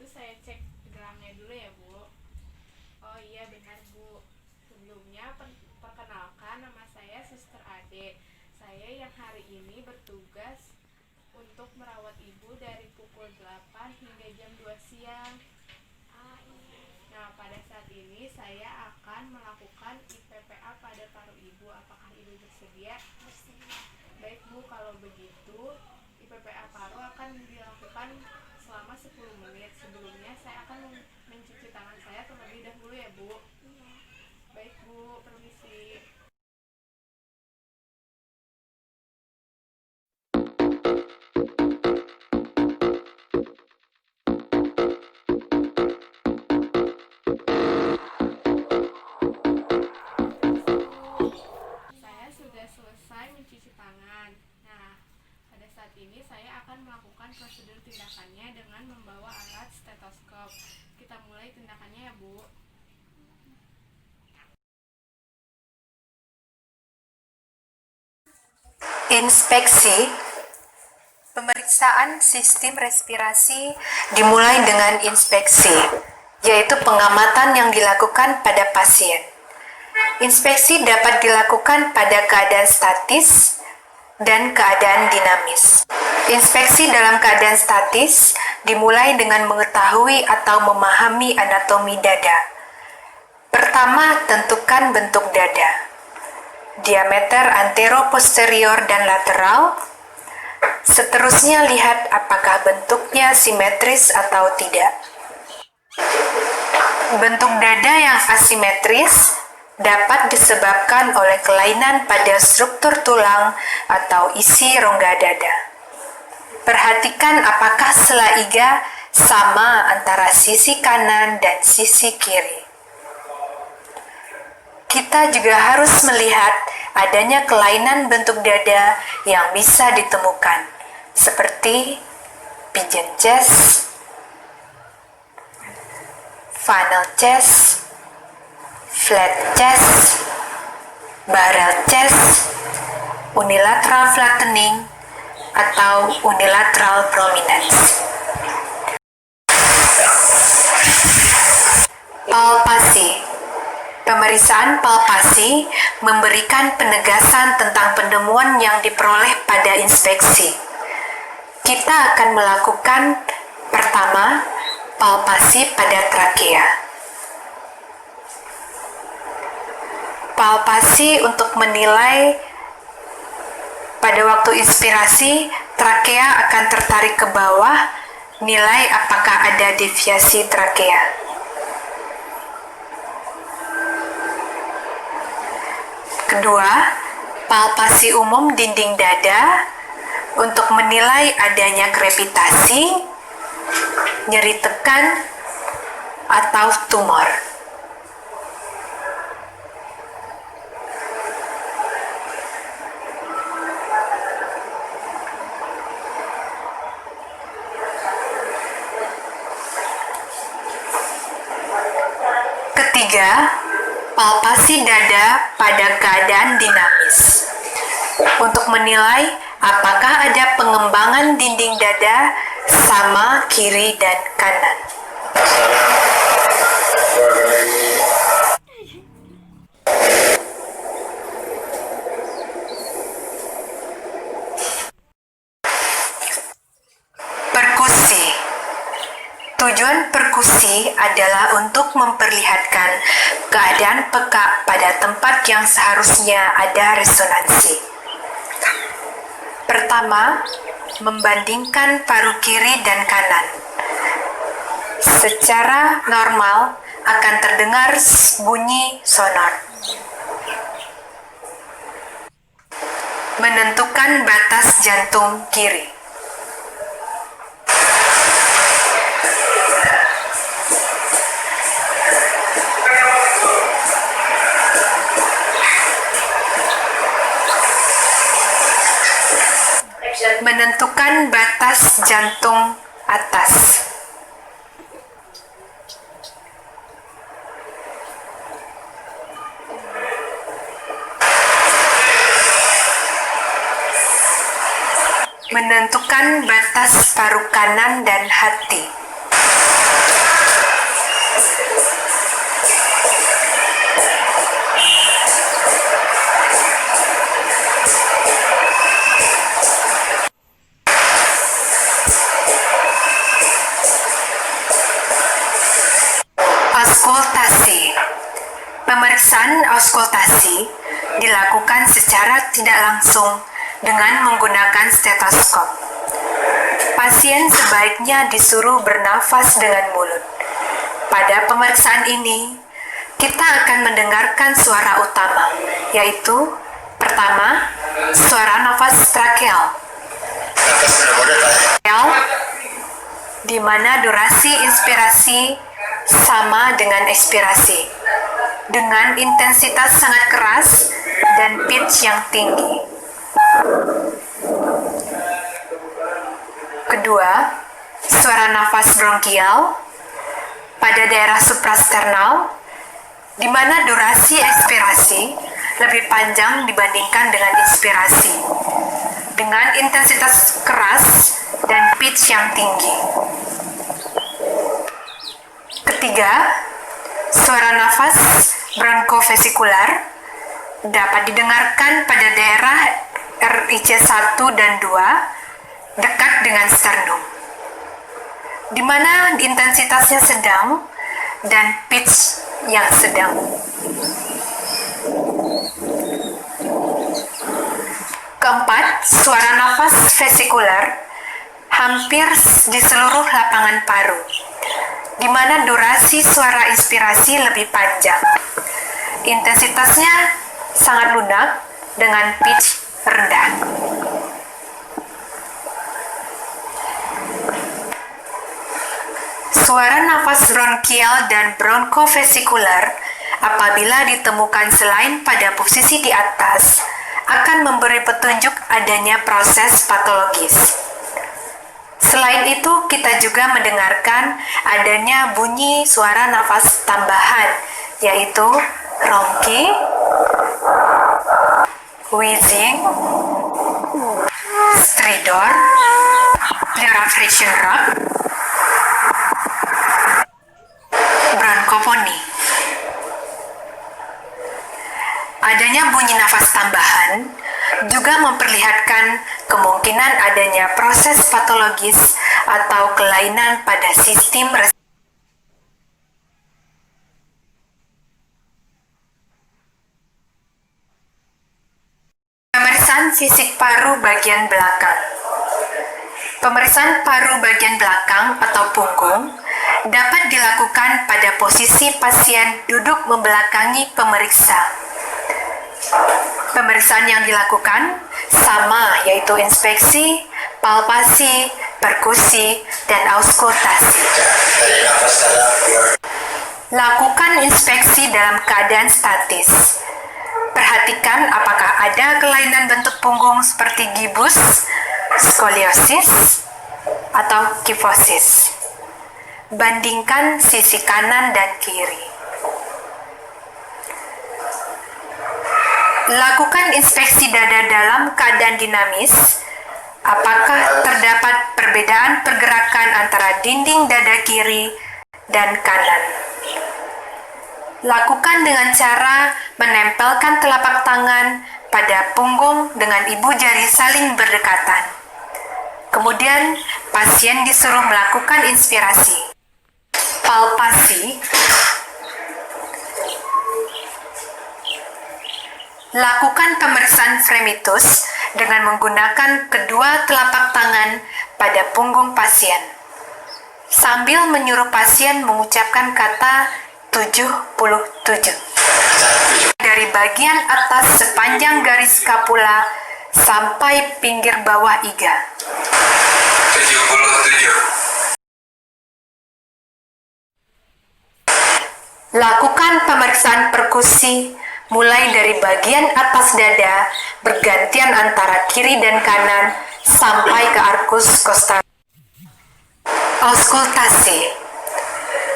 itu saya cek geramnya dulu ya, Bu. Oh iya benar, Bu. Sebelumnya perkenalkan, nama saya Suster Ade. Saya yang hari ini bertugas untuk merawat Ibu dari pukul 8 hingga jam 2 siang. Nah, pada saat ini saya akan melakukan IPPA pada paru Ibu. Apakah Ibu bersedia? Bersedia. Baik, Bu, kalau begitu IPPA paru akan dilakukan selama 10 menit. Sebelumnya saya akan mencuci tangan saya terlebih dahulu ya, Bu. Iya. Baik, Bu, permisi. Saya sudah selesai mencuci tangan. Nah, pada saat ini saya akan melakukan prosedur tindakannya dengan membawa alat stetoskop. Kita mulai tindakannya ya, Bu. Inspeksi. Pemeriksaan sistem respirasi dimulai dengan inspeksi, yaitu pengamatan yang dilakukan pada pasien. Inspeksi dapat dilakukan pada keadaan statis dan keadaan dinamis. Inspeksi dalam keadaan statis dimulai dengan mengetahui atau memahami anatomi dada. Pertama, tentukan bentuk dada. Diameter antero-posterior dan lateral. Seterusnya, lihat apakah bentuknya simetris atau tidak. Bentuk dada yang asimetris dapat disebabkan oleh kelainan pada struktur tulang atau isi rongga dada. Perhatikan apakah sela iga sama antara sisi kanan dan sisi kiri. Kita juga harus melihat adanya kelainan bentuk dada yang bisa ditemukan, seperti pigeon chest, funnel chest, flat chest, barrel chest, unilateral flattening, atau unilateral prominence. Palpasi. Pemeriksaan palpasi memberikan penegasan tentang penemuan yang diperoleh pada inspeksi. Kita akan melakukan pertama, palpasi pada trakea. Palpasi untuk menilai pada waktu inspirasi, trakea akan tertarik ke bawah, nilai apakah ada deviasi trakea. Kedua, palpasi umum dinding dada untuk menilai adanya krepitasi, nyeri tekan, atau tumor. Ketiga, palpasi dada pada keadaan dinamis untuk menilai apakah ada pengembangan dinding dada sama kiri dan kanan. Perkusi. Tujuan perkusi adalah untuk memperlihatkan keadaan peka pada tempat yang seharusnya ada resonansi. Pertama, membandingkan paru kiri dan kanan. Secara normal akan terdengar bunyi sonor. Menentukan batas jantung kiri. Menentukan batas jantung atas. Menentukan batas paru kanan dan hati. inspirasi dilakukan secara tidak langsung dengan menggunakan stetoskop. Pasien sebaiknya disuruh bernafas dengan mulut. Pada pemeriksaan ini, kita akan mendengarkan suara utama, yaitu pertama, suara nafas trakeal, di mana durasi inspirasi sama dengan ekspirasi, dengan intensitas sangat keras dan pitch yang tinggi. Kedua, suara nafas bronkial pada daerah suprasternal, di mana durasi ekspirasi lebih panjang dibandingkan dengan inspirasi, dengan intensitas keras dan pitch yang tinggi. Ketiga, suara nafas bronkofesikular dapat didengarkan pada daerah RIC1 dan 2 dekat dengan sternum, di mana intensitasnya sedang dan pitch yang sedang. Keempat, suara nafas vesikular hampir di seluruh lapangan paru, di mana durasi suara inspirasi lebih panjang. Intensitasnya sangat lunak dengan pitch rendah. Suara nafas bronkial dan bronkofesikular apabila ditemukan selain pada posisi di atas akan memberi petunjuk adanya proses patologis. Selain itu, kita juga mendengarkan adanya bunyi suara nafas tambahan, yaitu ronki, wheezing, stridor, pleural friction rot, bronkoponi. Adanya bunyi nafas tambahan juga memperlihatkan kemungkinan adanya proses patologis atau kelainan pada sistem Pemeriksaan fisik paru bagian belakang. Pemeriksaan paru bagian belakang atau punggung dapat dilakukan pada posisi pasien duduk membelakangi pemeriksa. Pemeriksaan yang dilakukan sama, yaitu inspeksi, palpasi, perkusi, dan auskultasi. Lakukan inspeksi dalam keadaan statis. Perhatikan apakah ada kelainan bentuk punggung seperti gibus, skoliosis, atau kifosis. Bandingkan sisi kanan dan kiri. Lakukan inspeksi dada dalam keadaan dinamis. Apakah terdapat perbedaan pergerakan antara dinding dada kiri dan kanan? Lakukan dengan cara menempelkan telapak tangan pada punggung dengan ibu jari saling berdekatan. Kemudian, pasien disuruh melakukan inspirasi, palpasi. Lakukan pemeriksaan fremitus dengan menggunakan kedua telapak tangan pada punggung pasien, sambil menyuruh pasien mengucapkan kata 77. Dari bagian atas sepanjang garis skapula sampai pinggir bawah iga. 77. Lakukan pemeriksaan perkusi mulai dari bagian atas dada bergantian antara kiri dan kanan sampai ke arkus kostal. Auskultasi.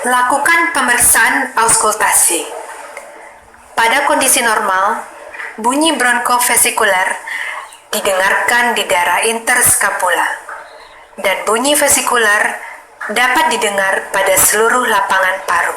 Lakukan pemeriksaan auskultasi. Pada kondisi normal, bunyi bronkofesikular didengarkan di daerah interskapula dan bunyi vesikular dapat didengar pada seluruh lapangan paru.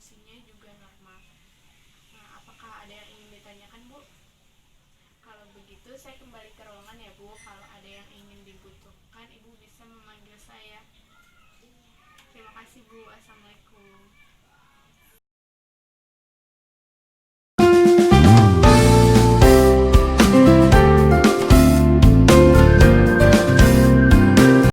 fungsinya juga normal. Nah, apakah ada yang ingin ditanyakan, Bu? Kalau begitu saya kembali ke ruangan ya, Bu. Kalau ada yang ingin dibutuhkan, Ibu bisa memanggil saya. Terima kasih, Bu. Assalamualaikum.